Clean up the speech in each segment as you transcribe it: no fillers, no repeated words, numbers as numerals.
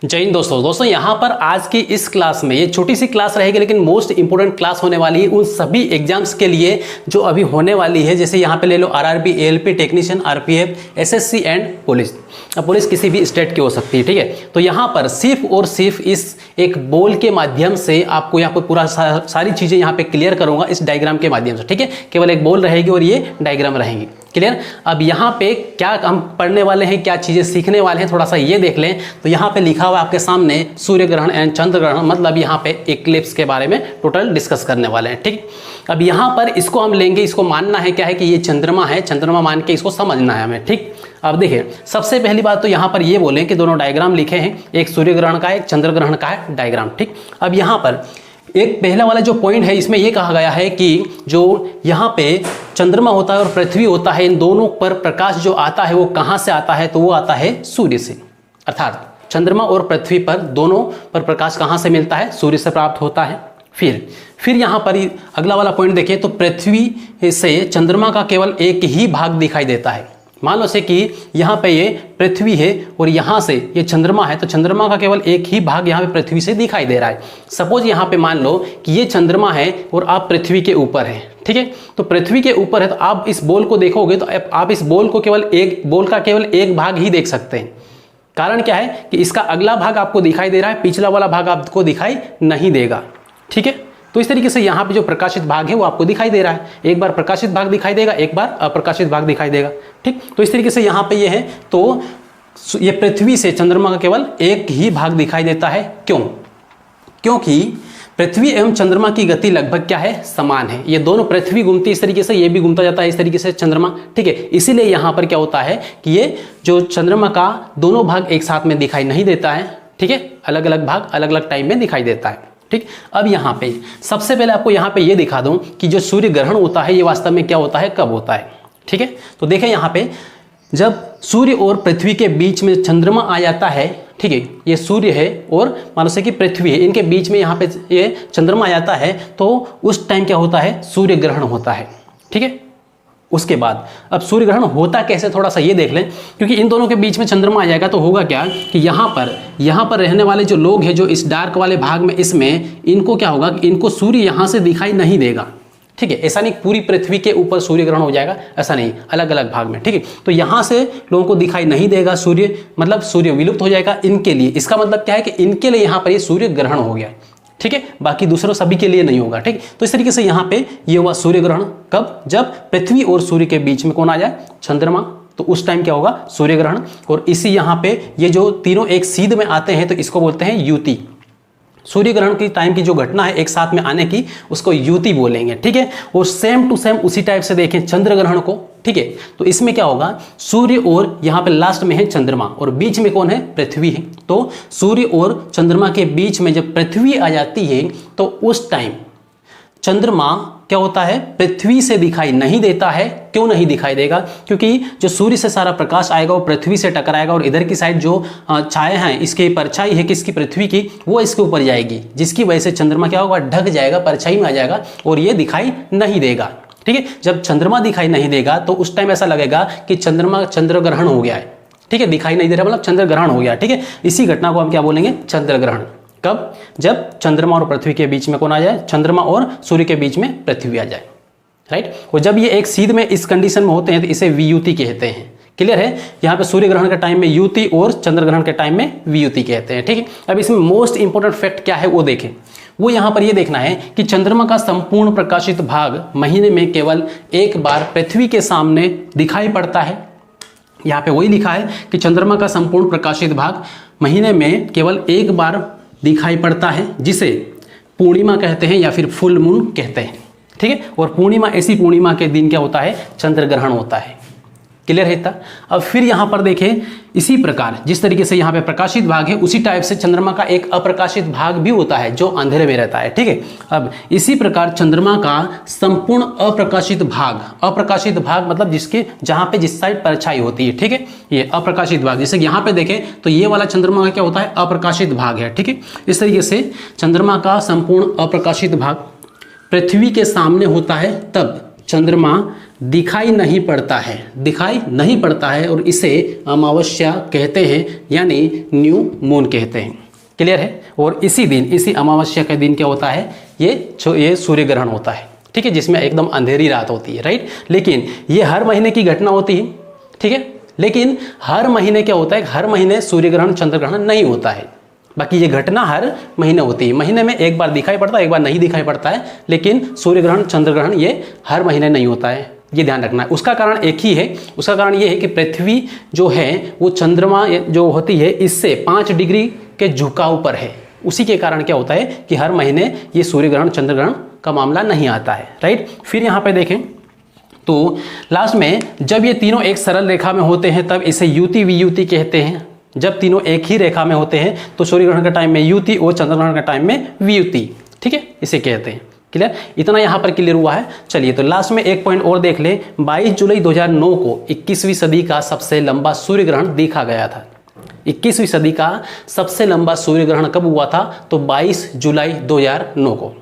जय हिंद दोस्तों यहाँ पर आज की इस क्लास में, ये छोटी सी क्लास रहेगी लेकिन मोस्ट इंपोर्टेंट क्लास होने वाली है उन सभी एग्जाम्स के लिए जो अभी होने वाली है। जैसे यहाँ पे ले लो RRB, ALP technician, RPF, SSC and police. अब पुलिस किसी भी स्टेट की हो सकती है, ठीक है। तो यहाँ पर सिर्फ और सिर्फ इस एक बोल के माध्यम से आपको यहाँ पर पूरा सारी चीज़ें यहाँ पे क्लियर करूँगा इस डायग्राम के माध्यम से, ठीक है। केवल एक बोल रहेगी और ये डायग्राम रहेंगी, क्लियर। अब यहाँ पे क्या हम पढ़ने वाले हैं, क्या चीज़ें सीखने वाले हैं, थोड़ा सा ये देख लें। तो यहाँ पे लिखा हुआ आपके सामने सूर्य ग्रहण एंड चंद्र ग्रहण, मतलब यहाँ पे इक्लिप्स के बारे में टोटल डिस्कस करने वाले हैं, ठीक। अब यहाँ पर इसको हम लेंगे, इसको मानना है क्या है कि ये चंद्रमा है, चंद्रमा मान के इसको समझना है हमें, ठीक। अब देखिए सबसे पहली बात तो यहाँ पर ये बोलें कि दोनों डायग्राम लिखे हैं, एक सूर्य ग्रहण का है, एक चंद्र ग्रहण का है डायग्राम, ठीक। अब यहाँ पर एक पहला वाला जो पॉइंट है इसमें यह कहा गया है कि जो यहाँ पे चंद्रमा होता है और पृथ्वी होता है, इन दोनों पर प्रकाश जो आता है वो कहाँ से आता है, तो वो आता है सूर्य से। अर्थात चंद्रमा और पृथ्वी पर दोनों पर प्रकाश कहाँ से मिलता है, सूर्य से प्राप्त होता है। फिर यहाँ पर अगला वाला पॉइंट देखिए, तो पृथ्वी से चंद्रमा का केवल एक ही भाग दिखाई देता है। मान लो से कि यहाँ पे ये पृथ्वी है और यहाँ से ये चंद्रमा है, तो चंद्रमा का केवल एक ही भाग यहाँ पे पृथ्वी से दिखाई दे रहा है। सपोज यहाँ पे मान लो कि ये चंद्रमा है और आप पृथ्वी के ऊपर हैं, ठीक है। तो पृथ्वी के ऊपर है तो आप इस बॉल को देखोगे तो आप इस बॉल को केवल एक भाग ही देख सकते हैं। कारण क्या है कि इसका अगला भाग आपको दिखाई दे रहा है, पिछला वाला भाग आपको दिखाई नहीं देगा, ठीक है। तो इस तरीके से यहाँ पे जो प्रकाशित भाग है वो आपको दिखाई दे रहा है, एक बार प्रकाशित भाग दिखाई देगा, एक बार अप्रकाशित भाग दिखाई देगा, ठीक। तो इस तरीके से यहाँ पे ये है, तो ये पृथ्वी से चंद्रमा का केवल एक ही भाग दिखाई देता है। क्यों? क्योंकि पृथ्वी एवं चंद्रमा की गति लगभग क्या है, समान है। ये दोनों, पृथ्वी घूमती इस तरीके से, ये भी घूमता जाता है इस तरीके से चंद्रमा, ठीक है। इसीलिए यहाँ पर क्या होता है कि ये जो चंद्रमा का दोनों भाग एक साथ में दिखाई नहीं देता है, ठीक है। अलग अलग भाग अलग अलग टाइम में दिखाई देता है, ठीक। अब यहाँ पे सबसे पहले आपको यहाँ पे ये दिखा दूं कि जो सूर्य ग्रहण होता है ये वास्तव में क्या होता है, कब होता है, ठीक है। तो देखें यहाँ पे जब सूर्य और पृथ्वी के बीच में चंद्रमा आ जाता है, ठीक है, ये सूर्य है और मान लो से कि पृथ्वी है, इनके बीच में यहाँ पे ये चंद्रमा आ जाता है, तो उस टाइम क्या होता है, सूर्य ग्रहण होता है, ठीक है। उसके बाद अब सूर्य ग्रहण होता कैसे, थोड़ा सा ये देख लें। क्योंकि इन दोनों के बीच में चंद्रमा आ जाएगा तो होगा क्या कि यहाँ पर रहने वाले जो लोग हैं, जो इस डार्क वाले भाग में, इसमें इनको क्या होगा कि इनको सूर्य यहाँ से दिखाई नहीं देगा, ठीक है। ऐसा नहीं पूरी पृथ्वी के ऊपर सूर्य ग्रहण हो जाएगा, ऐसा नहीं, अलग अलग भाग में, ठीक है। तो यहाँ से लोगों को दिखाई नहीं देगा सूर्य, मतलब सूर्य विलुप्त हो जाएगा इनके लिए। इसका मतलब क्या है कि इनके लिए यहाँ पर ये सूर्य ग्रहण हो गया, ठीक है। बाकी दूसरों सभी के लिए नहीं होगा, ठीक। तो इस तरीके से यहाँ पे ये हुआ सूर्य ग्रहण कब, जब पृथ्वी और सूर्य के बीच में कौन आ जाए, चंद्रमा, तो उस टाइम क्या होगा, सूर्य ग्रहण। और इसी यहाँ पे ये जो तीनों एक सीध में आते हैं तो इसको बोलते हैं युति। सूर्य ग्रहण की टाइम की जो घटना है एक साथ में आने की, उसको युति बोलेंगे, ठीक है। और सेम टू सेम उसी टाइप से देखें चंद्र ग्रहण को, ठीक है। तो इसमें क्या होगा, सूर्य और यहाँ पे लास्ट में है चंद्रमा और बीच में कौन है, पृथ्वी है। तो सूर्य और चंद्रमा के बीच में जब पृथ्वी आ जाती है तो उस टाइम चंद्रमा क्या होता है, पृथ्वी से दिखाई नहीं देता है। क्यों नहीं दिखाई देगा, क्योंकि जो सूर्य से सारा प्रकाश आएगा वो पृथ्वी से टकराएगा और इधर की साइड जो छाया है, इसकी परछाई है किसकी, पृथ्वी की, वो इसके ऊपर जाएगी, जिसकी वजह से चंद्रमा क्या होगा, ढक जाएगा, परछाई में आ जाएगा और ये दिखाई नहीं देगा, ठीक है। जब चंद्रमा दिखाई नहीं देगा तो उस टाइम ऐसा लगेगा कि चंद्रमा चंद्र ग्रहण हो गया है, ठीक है। दिखाई नहीं दे रहा मतलब चंद्र ग्रहण हो गया, ठीक है। इसी घटना को हम क्या बोलेंगे, चंद्र ग्रहण। कब, जब चंद्रमा और पृथ्वी के बीच में कौन आ जाए, चंद्रमा और सूर्य के बीच में पृथ्वी आ जाए, राइट। और जब ये एक सीध में इस कंडीशन में होते हैं तो इसे वियुति कहते हैं। क्लियर है, यहाँ पे सूर्य ग्रहण के टाइम में युति और चंद्र ग्रहण के टाइम में वियुति कहते हैं, ठीक है। अब इसमें मोस्ट इंपोर्टेंट फैक्ट क्या है वो देखें। वो यहाँ पर ये देखना है कि चंद्रमा का संपूर्ण प्रकाशित भाग महीने में केवल एक बार पृथ्वी के सामने दिखाई पड़ता है। यहाँ पे वही लिखा है कि चंद्रमा का संपूर्ण प्रकाशित भाग महीने में केवल एक बार दिखाई पड़ता है, जिसे पूर्णिमा कहते हैं या फिर फुल मून कहते हैं, ठीक है। और पूर्णिमा, ऐसी पूर्णिमा के दिन क्या होता है, चंद्र ग्रहण होता है। क्लियर है इतना। अब फिर यहाँ पर देखें, इसी प्रकार जिस तरीके से यहाँ पे प्रकाशित भाग है उसी टाइप से चंद्रमा का एक अप्रकाशित भाग भी होता है जो अंधेरे में रहता है, ठीक है। अब इसी प्रकार चंद्रमा का संपूर्ण अप्रकाशित भाग मतलब जिसके जहाँ पे जिस साइड परछाई होती है, ठीक है, ये अप्रकाशित भाग। जैसे यहाँ पे देखें तो ये वाला चंद्रमा का क्या होता है, अप्रकाशित भाग है, ठीक है। इस तरीके से चंद्रमा का संपूर्ण अप्रकाशित भाग पृथ्वी के सामने होता है, तब चंद्रमा दिखाई नहीं पड़ता है, दिखाई नहीं पड़ता है, और इसे अमावस्या कहते हैं, यानी न्यू मून कहते हैं। क्लियर है। और इसी दिन, इसी अमावस्या के दिन क्या होता है, ये सूर्य ग्रहण होता है, ठीक है, जिसमें एकदम अंधेरी रात होती है, राइट। लेकिन ये हर महीने की घटना होती है, ठीक है। लेकिन हर महीने क्या होता है, हर महीने सूर्य ग्रहण चंद्र ग्रहण नहीं होता है। बाकी ये घटना हर महीने होती है, महीने में एक बार दिखाई पड़ता है, एक बार नहीं दिखाई पड़ता है, लेकिन सूर्य ग्रहण चंद्र ग्रहण ये हर महीने नहीं होता है, ये ध्यान रखना है। उसका कारण एक ही है, उसका कारण ये है कि पृथ्वी जो है वो चंद्रमा जो होती है इससे 5 डिग्री के झुकाव पर है। उसी के कारण क्या होता है कि हर महीने ये सूर्य ग्रहण चंद्र ग्रहण का मामला नहीं आता है, राइट। फिर यहाँ पे देखें तो लास्ट में जब ये तीनों एक सरल रेखा में होते हैं तब इसे युति वियुति कहते हैं। जब तीनों एक ही रेखा में होते हैं तो सूर्य ग्रहण के टाइम में युति और चंद्र ग्रहण के टाइम में वियुति, ठीक है, इसे कहते हैं। क्लियर, इतना यहाँ पर क्लियर हुआ है। चलिए तो लास्ट में एक पॉइंट और देख ले। 22 जुलाई 2009 को 21वीं सदी का सबसे लंबा सूर्य ग्रहण देखा गया था। 21वीं सदी का सबसे लंबा सूर्य ग्रहण कब हुआ था, तो 22 जुलाई 2009 को,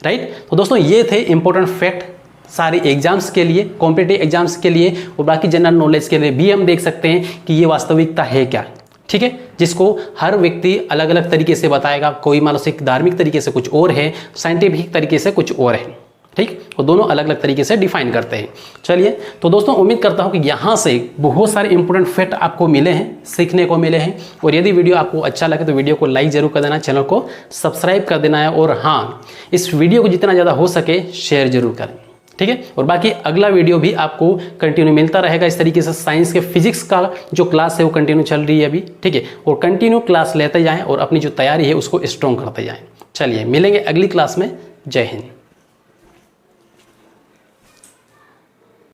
राइट। तो दोस्तों ये थे इंपॉर्टेंट फैक्ट सारे एग्जाम्स के लिए, कॉम्पिटिटिव एग्जाम्स के लिए, और बाकी जनरल नॉलेज के लिए भी हम देख सकते हैं कि ये वास्तविकता है क्या, ठीक है, जिसको हर व्यक्ति अलग अलग तरीके से बताएगा। कोई मानसिक धार्मिक तरीके से कुछ और है, साइंटिफिक तरीके से कुछ और है, ठीक, और दोनों अलग अलग तरीके से डिफाइन करते हैं। चलिए तो दोस्तों उम्मीद करता हूं कि यहाँ से बहुत सारे इंपॉर्टेंट फैक्ट आपको मिले हैं, सीखने को मिले हैं। और यदि वीडियो आपको अच्छा लगे तो वीडियो को लाइक जरूर कर देना, चैनल को सब्सक्राइब कर देना है, और हाँ, इस वीडियो को जितना ज़्यादा हो सके शेयर जरूर करें, ठीक है। और बाकी अगला वीडियो भी आपको कंटिन्यू मिलता रहेगा इस तरीके से। साइंस के फिजिक्स का जो क्लास है वो कंटिन्यू चल रही है अभी, ठीक है, और कंटिन्यू क्लास लेते जाएं और अपनी जो तैयारी है उसको स्ट्रॉन्ग करते जाएं। चलिए मिलेंगे अगली क्लास में। जय हिंद।